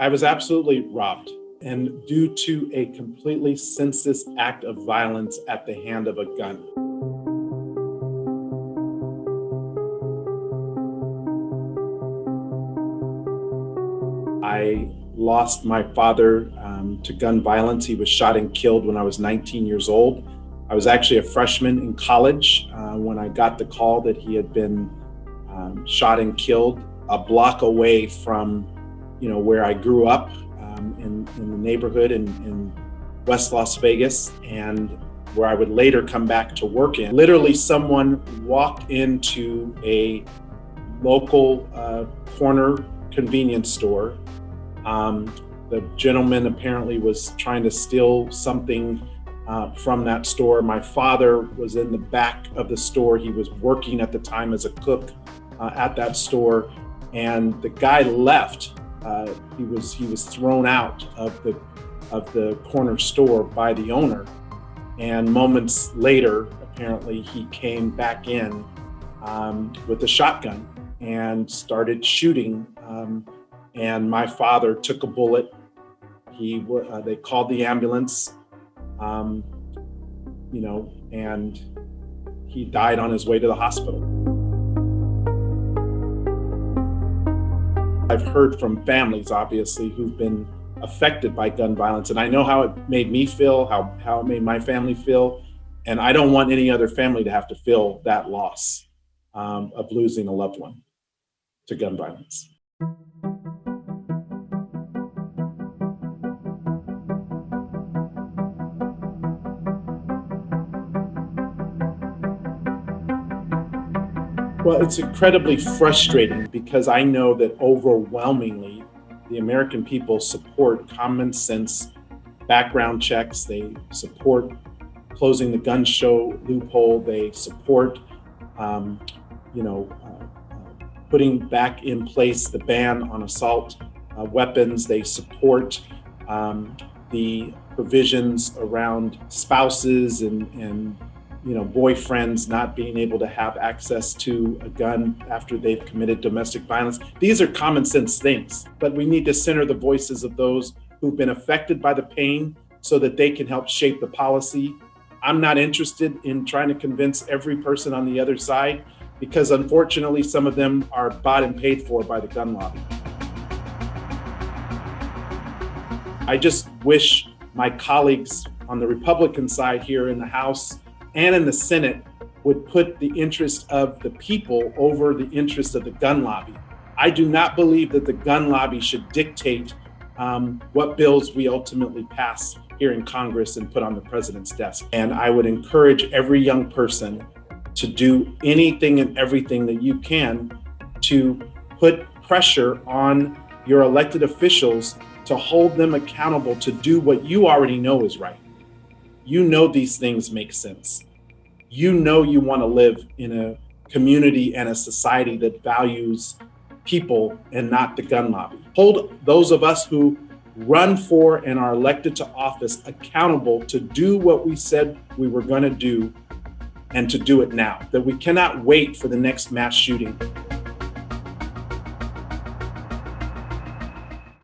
I was absolutely robbed, and due to a completely senseless act of violence at the hand of a gun. I lost my father to gun violence. He was shot and killed when I was 19 years old. I was actually a freshman in college when I got the call that he had been shot and killed a block away from, where I grew up in the neighborhood in West Las Vegas, and where I would later come back to work in. Literally, someone walked into a local corner convenience store. The gentleman apparently was trying to steal something from that store. My father was in the back of the store. He was working at the time as a cook at that store, and the guy left. He was thrown out of the corner store by the owner, and moments later, apparently, he came back in with a shotgun and started shooting. And my father took a bullet. They called the ambulance, and he died on his way to the hospital. I've heard from families, obviously, who've been affected by gun violence, and I know how it made me feel, how it made my family feel, and I don't want any other family to have to feel that loss of losing a loved one to gun violence. Well, it's incredibly frustrating because I know that overwhelmingly the American people support common sense background checks. They support closing the gun show loophole. They support, putting back in place the ban on assault weapons. They support the provisions around spouses and boyfriends not being able to have access to a gun after they've committed domestic violence. These are common sense things, but we need to center the voices of those who've been affected by the pain so that they can help shape the policy. I'm not interested in trying to convince every person on the other side, because unfortunately, some of them are bought and paid for by the gun lobby. I just wish my colleagues on the Republican side here in the House and in the Senate would put the interest of the people over the interest of the gun lobby. I do not believe that the gun lobby should dictate what bills we ultimately pass here in Congress and put on the president's desk. And I would encourage every young person to do anything and everything that you can to put pressure on your elected officials to hold them accountable to do what you already know is right. You know these things make sense. You know you want to live in a community and a society that values people and not the gun lobby. Hold those of us who run for and are elected to office accountable to do what we said we were going to do, and to do it now. That we cannot wait for the next mass shooting.